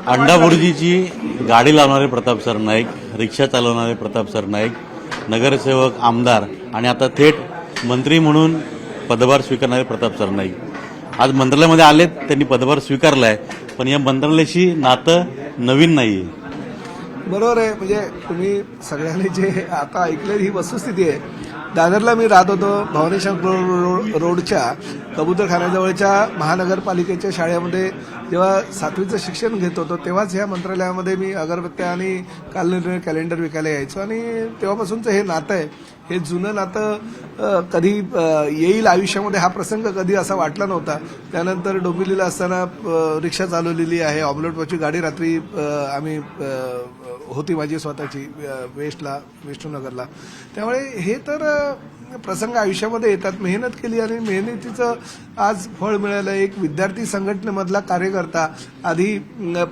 अंडाभुर्जीची गाडी लावणारे प्रताप सरनाईक, रिक्षा चालवणारे प्रताप सरनाईक, नगरसेवक, आमदार आणि आता थेट मंत्री म्हणून पदभार स्वीकारणारे प्रताप सरनाईक आज मंत्रालयामध्ये आलेत. त्यांनी पदभार स्वीकारलाय, पण या मंत्रालयाशी नातं नवीन नाहीये. बरोबर आहे. म्हणजे तुम्ही सगळ्यांनी जे आता ऐकलेली ही वस्तुस्थिती आहे. दादरला मी राहत होतो, भवानीशंकर रोडच्या कबूतरखान्याजवळच्या महानगरपालिकेच्या शाळेमध्ये जेव्हा 7वीचं शिक्षण घेत होतो तेव्हाच ह्या मंत्रालयामध्ये मी अगरबत्त्या आणि कालनिर्णय कॅलेंडर विकायला यायचो आणि तेव्हापासूनचं हे नातं आहे. हे जुनं नातं कधी येईल आयुष्यामध्ये हा प्रसंग कधी असा वाटला नव्हता. त्यानंतर डोंबिवलीला असताना रिक्षा चालवलेली आहे, ऑमलेटवरची गाडी रात्री आम्ही होती माझी स्वतःची विष्णुनगरला. त्यामुळे हे तर प्रसंग आयुष्यामध्ये येतात. मेहनत केली आणि मेहनतीचं आज फळ मिळालं. एक विद्यार्थी संघटनेमधला कार्यकर्ता, आधी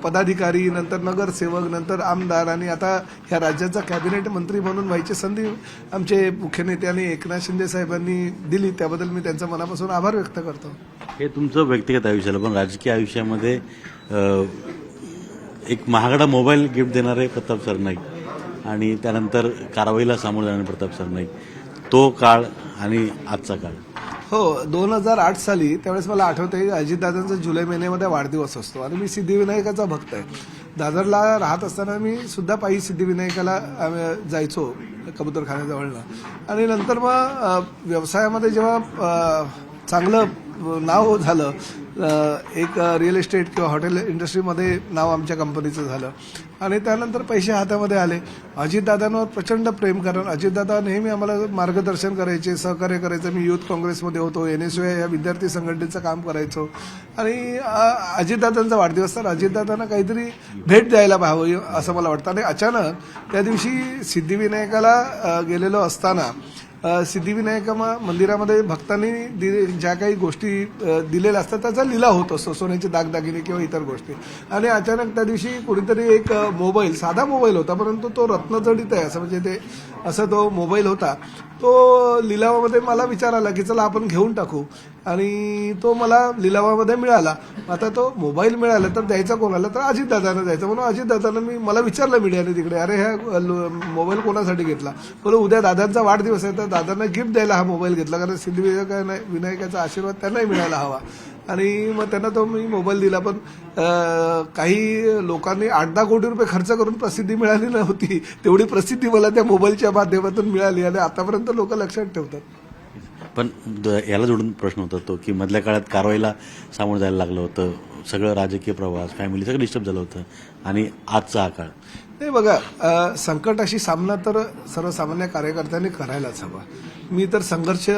पदाधिकारी, नंतर नगरसेवक, नंतर आमदार आणि आता ह्या राज्याचा कॅबिनेट मंत्री म्हणून व्हायची संधी आमचे मुख्य नेत्यांनी एकनाथ शिंदे साहेबांनी दिली. त्याबद्दल मी त्यांचा मनापासून आभार व्यक्त करतो. हे तुमचं व्यक्तिगत आयुष्य झालं, पण राजकीय आयुष्यामध्ये एक महागडा मोबाईल गिफ्ट देणारे प्रताप सरनाईक आणि त्यानंतर कारवाईला सामोरं जाणारे प्रताप सरनाईक, तो काळ आणि आजचा काळ. हो, 2008 साली त्यावेळेस मला आठवतंय अजितदादांचा जुलै महिन्यामध्ये वाढदिवस असतो आणि मी सिद्धिविनायकाचा भक्त आहे. दादरला राहत असताना मी सुद्धा पायी सिद्धिविनायकाला जायचो कबूतरखान्याजवळनं आणि नंतर मग व्यवसायामध्ये जेव्हा चांगलं नाव झालं, एक रिअल इस्टेट किंवा हॉटेल इंडस्ट्रीमध्ये नाव आमच्या कंपनीचं झालं आणि त्यानंतर पैसे हातामध्ये आले. अजितदादांवर प्रचंड प्रेम, कारण अजितदादा नेहमी आम्हाला मार्गदर्शन करायचे, सहकार्य करायचं. मी युथ काँग्रेसमध्ये होतो, NSY या विद्यार्थी संघटनेचं काम करायचो आणि अजितदादांचा वाढदिवस तर अजितदादांना काहीतरी भेट द्यायला पाहावं असं मला वाटतं. आणि अचानक त्या दिवशी सिद्धिविनायकाला गेलेलो असताना सिद्धिविनायक मंदिरामध्ये भक्तांनी ज्या काही गोष्टी दिलेल्या असतात त्याचा लिलाव होत असतो, सोन्याचे दागदागिने किंवा इतर गोष्टी. आणि अचानक त्या दिवशी कोणीतरी एक मोबाईल, साधा मोबाईल होता परंतु तो रत्नजडित आहे असं, म्हणजे ते असं तो मोबाईल होता. तो लिलावामध्ये मला विचार आला की चला आपण घेऊन टाकू आणि तो मला लिलावामध्ये मिळाला. आता तो मोबाईल मिळाला तर द्यायचा कोणाला, तर अजितदादांना द्यायचा. म्हणून अजितदादांना मला विचारलं मीडियाने तिकडे, अरे ह्या मोबाईल कोणासाठी घेतला? बोलू उद्या दादांचा वाढदिवस आहे तर दादांना गिफ्ट द्यायला हा मोबाईल घेतला, कारण सिद्धिविनायकाचा आशीर्वाद त्यांनाही मिळायला हवा. आणि मग त्यांना तो मी मोबाईल दिला. पण काही लोकांनी 8-10 कोटी रुपये खर्च करून प्रसिद्धी मिळाली नव्हती, तेवढी प्रसिद्धी मला त्या मोबाईलच्या माध्यमातून मिळाली आणि आतापर्यंत लोक लक्षात ठेवतात. पण याला जोडून प्रश्न होता तो की मधल्या काळात कारवाईला सामोरं जायला लागलं होतं, सगळं राजकीय प्रवास, फॅमिली सगळं डिस्टर्ब झालं होतं आणि आजचा हा काळ. नाही बघा, संकटाशी सामना तर सर्वसामान्य कार्यकर्त्यांनी करायलाच हवा. मी तर संघर्ष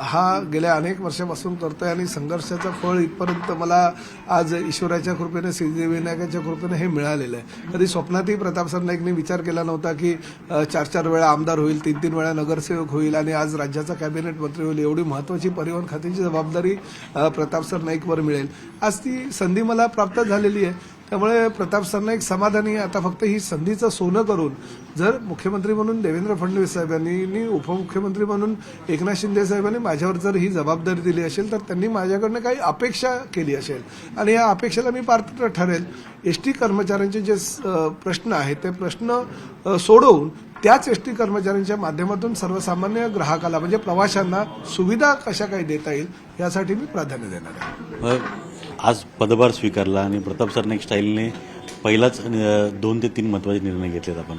हा गेल्या अनेक वर्षापासून करतोय आणि संघर्षाचं फळ इथपर्यंत मला आज ईश्वराच्या कृपेने, सिद्धिविनायकाच्या कृपेने हे मिळालेलं आहे. कधी स्वप्नातही प्रताप सरनाईकने विचार केला नव्हता की 4-4 वेळा आमदार होईल, 3-3 वेळा नगरसेवक होईल आणि आज राज्याचा कॅबिनेट मंत्री होईल. एवढी महत्त्वाची परिवहन खात्याची जबाबदारी प्रताप सरनाईकवर मिळेल. आज ती संधी मला प्राप्त झालेली आहे. त्यामुळे प्रताप सरनाईक समाधानी. आता फक्त ही संधीचं सोनं करून जर मुख्यमंत्री म्हणून देवेंद्र फडणवीस साहेबांनी, उपमुख्यमंत्री म्हणून एकनाथ शिंदे साहेबांनी माझ्यावर जर ही जबाबदारी दिली असेल तर त्यांनी माझ्याकडनं काही अपेक्षा केली असेल आणि या अपेक्षेला मी पात्र ठरेल. एसटी कर्मचाऱ्यांचे जे प्रश्न आहेत ते प्रश्न सोडवून त्याच एसटी कर्मचाऱ्यांच्या माध्यमातून सर्वसामान्य ग्राहकाला म्हणजे प्रवाशांना सुविधा कशा काही देता येईल यासाठी मी प्राधान्य देणार आहे. आज पदभार स्वीकारला आणि प्रताप सरनाईक स्टाईलने पहिलाच 2 ते 3 महत्त्वाचे निर्णय घेतलेत आपण.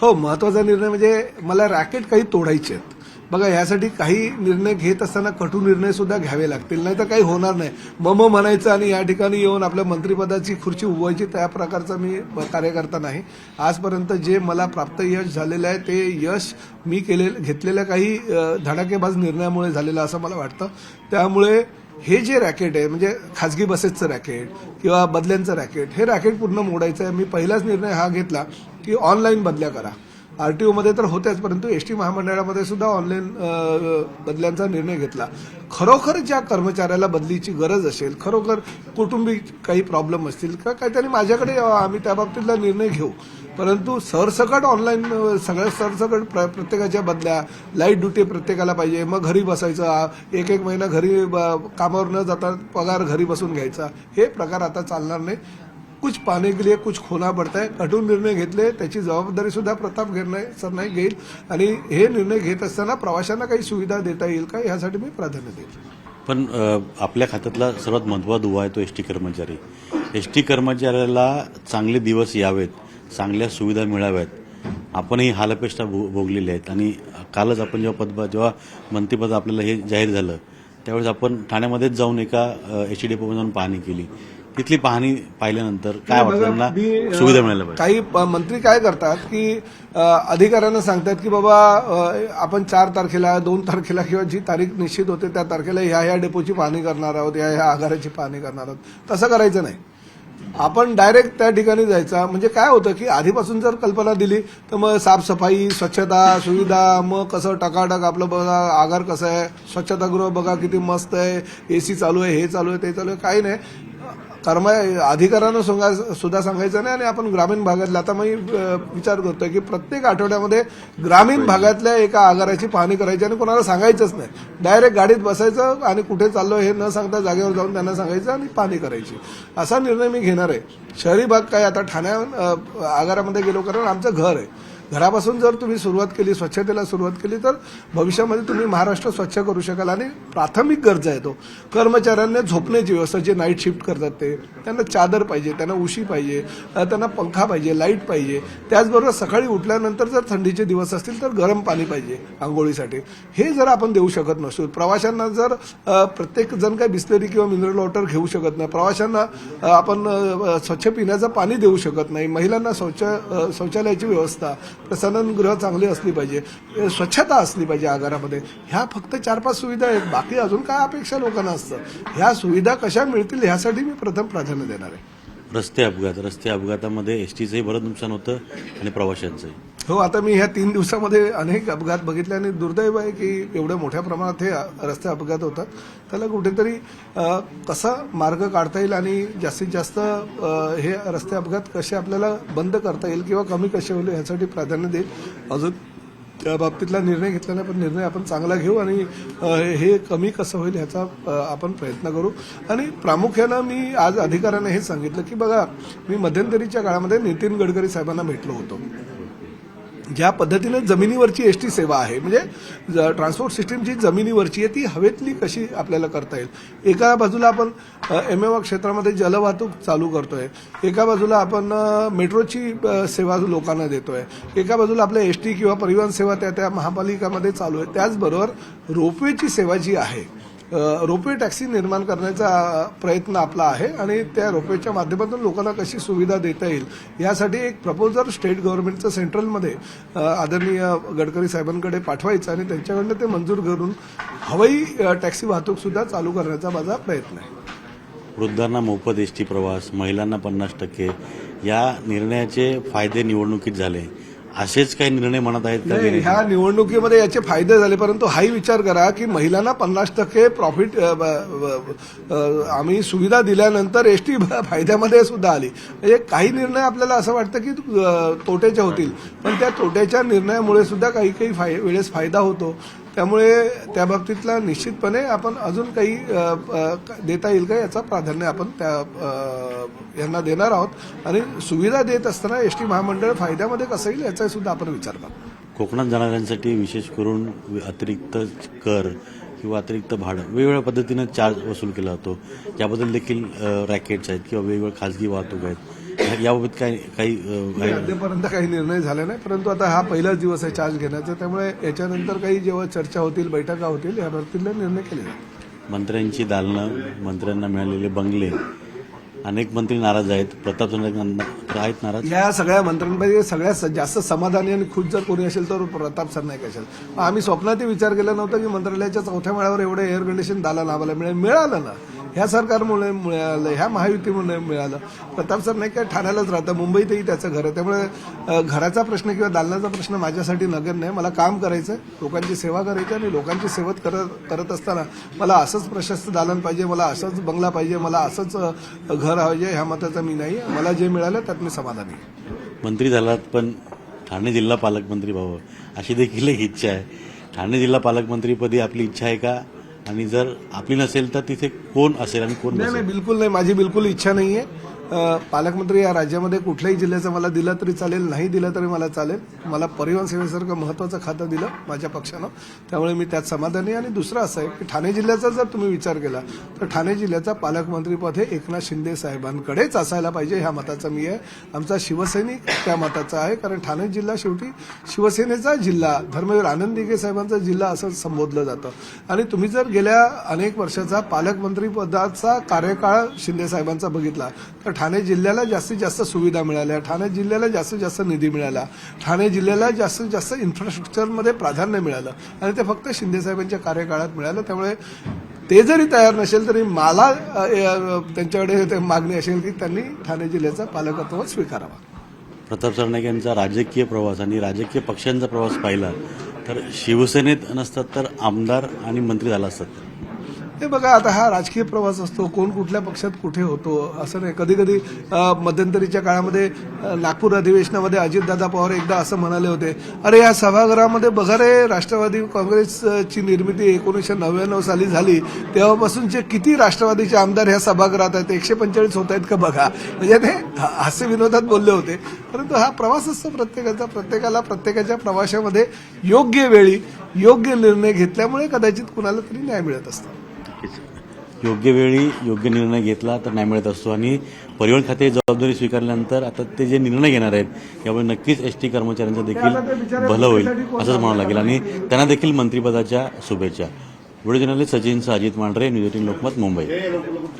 हो, महत्त्वाचा निर्णय म्हणजे मला रॅकेट काही तोडायचे आहेत. बघा, यासाठी काही निर्णय घेत असताना कटू निर्णय सुद्धा घ्यावे लागतील, नाही तर काही होणार नाही. मम म्हणायचं आणि या ठिकाणी येऊन आपल्या मंत्रिपदाची खुर्ची उभवायची, त्या प्रकारचा मी कार्यकर्ता नाही. आजपर्यंत जे मला प्राप्त यश झालेलं आहे ते यश मी घेतलेल्या काही धडाकेबाज निर्णयामुळे झालेलं असं मला वाटतं. त्यामुळे हे जे रॅकेट आहे म्हणजे खाजगी बसेसचं रॅकेट किंवा बदल्यांचं रॅकेट, हे रॅकेट पूर्ण मोडायचं आहे. मी पहिलाच निर्णय हा घेतला की ऑनलाईन बदल्या करा. RTOमध्ये तर होत्याच, परंतु एसटी महामंडळामध्ये सुद्धा ऑनलाईन बदल्यांचा निर्णय घेतला. खरोखर ज्या कर्मचाऱ्याला बदलीची गरज असेल, खरोखर कुटुंबिक काही प्रॉब्लेम असतील किंवा काही त्यांनी माझ्याकडे यावं, आम्ही त्या बाबतीतला निर्णय घेऊ. परंतु सरसकट ऑनलाईन सगळ्या सरसकट प्रत्येकाच्या बदल्या, लाईट ड्युटी प्रत्येकाला पाहिजे, मग घरी बसायचं, 1-1 महिना घरी कामावर न जाता पगार घरी बसून घ्यायचा, हे प्रकार आता चालणार नाही. कुछ पाने के लिए कुछ खोना पड़ता है. कठोर निर्णय घेतले, त्याची जबाबदारी सुद्धा प्रताप सरनाईक घेईल आणि हे निर्णय घेत असताना प्रवाशांना काही सुविधा देता येईल का यासाठी मी प्राधान्य देईल. पण आपल्या खात्यातला सर्वात महत्त्वाचा दुवा आहे तो एसटी कर्मचारी. एसटी कर्मचाऱ्याला चांगले दिवस यावेत, चांगल्या सुविधा मिळाव्यात. आपणही हालअपेष्टा भोगलेल्या आहेत आणि कालच आपण जेव्हा मंत्रिपद आपल्याला हे जाहीर झालं त्यावेळेस आपण ठाण्यामध्येच जाऊन एका एसटी डेपोमध्ये जाऊन पाहणी केली. तिथली पाहणी पाहिल्यानंतर काय वाटतं त्यांना सुविधा मिळायला पाहिजे. काही मंत्री काय करतात की अधिकाऱ्यांना सांगतात की बाबा आपण 4 तारखेला 2 तारखेला किंवा जी तारीख निश्चित होते त्या तारखेला ह्या डेपोची पाहणी करणार आहोत, ह्या आगाराची पाहणी करणार आहोत. तसं करायचं नाही. आपण डायरेक्ट त्या ठिकाणी जायचा. म्हणजे काय होतं की आधीपासून जर कल्पना दिली तर मग साफसफाई, स्वच्छता, सुविधा, मग कसं टकाटक आपलं बघा, आगार कसं आहे, स्वच्छतागृह बघा किती मस्त आहे, एसी चालू आहे, हे चालू आहे, ते चालू आहे, काही नाही. अधिकाऱ्यांना सुद्धा सांगायचं नाही. आणि आपण ग्रामीण भागातल्या, आता मी विचार करतोय की प्रत्येक आठवड्यामध्ये ग्रामीण भागातल्या एका आगाराची पाहणी करायची आणि कोणाला सांगायचंच नाही. डायरेक्ट गाडीत बसायचं आणि कुठे चाललो हे न सांगता जागेवर जाऊन त्यांना सांगायचं आणि पाहणी करायची. असा निर्णय मी घेणार आहे. शहरी भाग काय, आता ठाण्या आगारामध्ये गेलो, कारण आमचं घर आहे. घरापासून जर तुम्ही सुरुवात केली, स्वच्छतेला सुरुवात केली तर भविष्यामध्ये तुम्ही महाराष्ट्र स्वच्छ करू शकाल. आणि प्राथमिक गरजा आहे तो कर्मचाऱ्यांना झोपण्याची व्यवस्था, जे नाईट शिफ्ट करतात ते, त्यांना चादर पाहिजे, त्यांना उशी पाहिजे, त्यांना पंखा पाहिजे, लाईट पाहिजे. त्याचबरोबर सकाळी उठल्यानंतर जर थंडीचे दिवस असतील तर गरम पाणी पाहिजे आंघोळीसाठी. हे जर आपण देऊ शकत नसतो, प्रवाशांना जर प्रत्येक जण काही बिस्लरी किंवा मिनरल वॉटर घेऊ शकत नाही, प्रवाशांना आपण स्वच्छ पिण्याचं पाणी देऊ शकत नाही, महिलांना शौचालयाची व्यवस्था, प्रसाधनगृह चांगली असली पाहिजे, स्वच्छता असली पाहिजे आगारामध्ये. ह्या फक्त 4-5 सुविधा आहेत. बाकी अजून काय अपेक्षा लोकांना असतं. ह्या सुविधा कशा मिळतील ह्यासाठी मी प्रथम प्राधान्य देणार आहे. रस्ते अपघातामध्ये एसटीचंही बरंच नुकसान होतं आणि प्रवाशांचंही. हो, आता मी ह्या 3 दिवसामध्ये अनेक अपघात बघितले आणि दुर्दैव आहे की एवढ्या मोठ्या प्रमाणात हे रस्ते अपघात होतात. त्याला कुठेतरी कसा मार्ग काढता येईल आणि जास्तीत जास्त हे रस्ते अपघात कसे आपल्याला बंद करता येईल किंवा कमी कसे होईल ह्यासाठी प्राधान्य देईल. अजून त्या बाबतीतला निर्णय घेतला नाही, पण निर्णय आपण चांगला घेऊ आणि हे कमी कसं होईल ह्याचा आपण प्रयत्न करू. आणि प्रामुख्यानं मी आज अधिकाऱ्यांना हे सांगितलं की बघा, मी मध्यंतरीच्या काळामध्ये नितीन गडकरी साहेबांना भेटलो होतो. ज्या पद्धतीने जमिनीवरची एसटी सेवा आहे, म्हणजे ट्रान्सपोर्ट सिस्टीम जी जमिनीवरची आहे ती हवेतली कशी आपल्याला करता येईल. एका बाजूला आपण एमएवा क्षेत्रामध्ये जलवाहतूक चालू करतोय, एका बाजूला आपण मेट्रोची सेवा लोकांना देतोय, एका बाजूला आपल्या एसटी किंवा परिवहन सेवा त्या महापालिकामध्ये चालू आहे. त्याचबरोबर रोपवेची सेवा जी आहे, रोपवे टॅक्सी निर्माण करण्याचा प्रयत्न आपला आहे आणि त्या रोपवेच्या माध्यमातून लोकांना कशी सुविधा देता येईल यासाठी एक प्रपोजल स्टेट गव्हर्नमेंटचं सेंट्रलमध्ये आदरणीय गडकरी साहेबांकडे पाठवायचं आणि त्यांच्याकडनं ते मंजूर करून हवाई टॅक्सी वाहतूक सुद्धा चालू करण्याचा माझा प्रयत्न आहे. वृद्धांना मोफत एसटी प्रवास, महिलांना 50%, या निर्णयाचे फायदे निवडणुकीत झाले. असेच काही निर्णय म्हणत आहेत का? ह्या निवडणुकीमध्ये याचे फायदे झाले, परंतु हाही विचार करा की महिलांना 50% प्रॉफिट आम्ही सुविधा दिल्यानंतर एसटी फायद्यामध्ये सुद्धा आली. म्हणजे काही निर्णय आपल्याला असं वाटतं की तोट्याचे होतील, पण त्या तोट्याच्या निर्णयामुळे सुद्धा काही वेळेस फायदा होतो. त्यामुळे त्या बाबतीतला निश्चितपणे आपण अजून काही देता येईल का याचा प्राधान्य आपण यांना देणार आहोत. आणि सुविधा देत असताना एसटी महामंडळ फायद्यामध्ये कसं येईल याचा सुद्धा आपण विचार करू. कोकणात जाणाऱ्यांसाठी विशेष करून अतिरिक्त कर किंवा अतिरिक्त भाडं वेगवेगळ्या पद्धतीनं चार्ज वसूल केला जातो. याबद्दल देखील रॅकेट्स आहेत किंवा वेगवेगळ्या खाजगी वाहतूक आहेत. याबाबत काही अद्यापर्यंत काही निर्णय झाले नाही, परंतु आता हा पहिलाच दिवस आहे चार्ज घेण्याचा. त्यामुळे याच्यानंतर काही जेव्हा चर्चा होतील, बैठका होतील, या बाबतीतले निर्णय केले जातील. मंत्र्यांची दालनं, मंत्र्यांना मिळालेले बंगले, अनेक मंत्री नाराज आहेत. प्रताप सरनाईक आहेत नाराज. या सगळ्या मंत्र्यांपैकी सगळ्यात जास्त समाधानी आणि खुश जर कोणी असेल तर प्रताप सरनाईक असेल. आम्ही स्वप्नातही विचार केला नव्हता की मंत्रालयाच्या 4थ्या माळ्यावर एवढं एअर कंडिशन दालन आम्हाला मिळालं ना. ह्या सरकारमुळे मिळालं, ह्या महायुतीमुळे मिळालं. प्रताप सरनाईक काय ठाण्यालाच राहतं, मुंबईतही त्याचं घर आहे. त्यामुळे घराचा प्रश्न किंवा दालनाचा प्रश्न माझ्यासाठी नगण्य नाही. मला काम करायचं, लोकांची सेवा करायची आणि लोकांची सेवा करत असताना मला असंच प्रशस्त दालन पाहिजे, मला असंच बंगला पाहिजे, मला असंच घर पाहिजे ह्या मताचा मी नाही. मला जे मिळालं त्यात मी समाधानी आहे. मंत्री झालात पण ठाणे जिल्हा पालकमंत्री व्हावं अशी देखील एक इच्छा आहे. ठाणे जिल्हा पालकमंत्रीपदी आपली इच्छा आहे का? आणि जर आपली नसेल तर तिथे कोण असेल आणि कोण नसेल? नाही, बिलकुल नाही. माझी बिलकुल इच्छा नाही आहे. पालकमंत्री या राज्यामध्ये कुठल्याही जिल्ह्याचं मला दिलं तरी चालेल, नाही दिलं तरी मला चालेल. मला परिवहन सेवेसारखं महत्त्वाचं खातं दिलं माझ्या पक्षानं, त्यामुळे मी त्यात समाधानी आहे. आणि दुसरं असं आहे की ठाणे जिल्ह्याचा जर तुम्ही विचार केला तर ठाणे जिल्ह्याचा पालकमंत्रीपद हे एकनाथ शिंदे साहेबांकडेच असायला पाहिजे, ह्या मताचा मी आहे. आमचा शिवसैनिक त्या मताचा आहे, कारण ठाणे जिल्हा शेवटी शिवसेनेचा जिल्हा, धर्मवीर आनंद दिघे साहेबांचा जिल्हा असं संबोधलं जातं. आणि तुम्ही जर गेल्या अनेक वर्षाचा पालकमंत्री पदाचा कार्यकाळ शिंदे साहेबांचा बघितला तर ठाणे जिल्ह्याला जास्तीत जास्त सुविधा मिळाल्या, ठाणे जिल्ह्याला जास्तीत जास्त निधी मिळाला, ठाणे जिल्ह्याला जास्तीत जास्त इन्फ्रास्ट्रक्चरमध्ये प्राधान्य मिळालं आणि ते फक्त शिंदे साहेबांच्या कार्यकाळात मिळालं. त्यामुळे ते जरी तयार नसेल तरी मला त्यांच्याकडे मागणी असेल की त्यांनी ठाणे जिल्ह्याचा पालकत्व स्वीकारावा. प्रताप सरनाईक यांचा राजकीय प्रवास आणि राजकीय पक्षांचा प्रवास पाहिला तर शिवसेनेत नसतात तर आमदार आणि मंत्री झाला असतात. हे बघा, आता हा राजकीय प्रवास असतो, कोण कुठल्या पक्षात कुठे होतो असं नाही. कधी कधी मध्यंतरीच्या काळामध्ये नागपूर अधिवेशनामध्ये अजितदादा पवार एकदा असं म्हणाले होते, अरे या सभागृहामध्ये बघा रे, राष्ट्रवादी काँग्रेसची निर्मिती 1999 साली झाली, तेव्हापासूनचे किती राष्ट्रवादीचे आमदार ह्या सभागृहात आहेत, 145 होत आहेत का बघा. म्हणजे ते हास्य विनोदात बोलले होते. परंतु हा प्रवास असतो प्रत्येकाचा, प्रत्येकाला प्रत्येकाच्या प्रवासामध्ये योग्य वेळी योग्य निर्णय घेतल्यामुळे कदाचित कुणाला तरी न्याय मिळत असतो. योग्य वेळी योग्य निर्णय घेतला तर न्याय मिळत असतो. आणि परिवहन खाते जबाबदारी स्वीकारल्यानंतर आता ते जे निर्णय घेणार आहेत यामुळे नक्कीच एसटी कर्मचाऱ्यांचं देखील भलं होईल असंच म्हणावं लागेल. आणि त्यांना देखील मंत्रिपदाच्या शुभेच्छा. Video journalist Sachin Ajit Mandhare, news 18 Lokmat, Mumbai.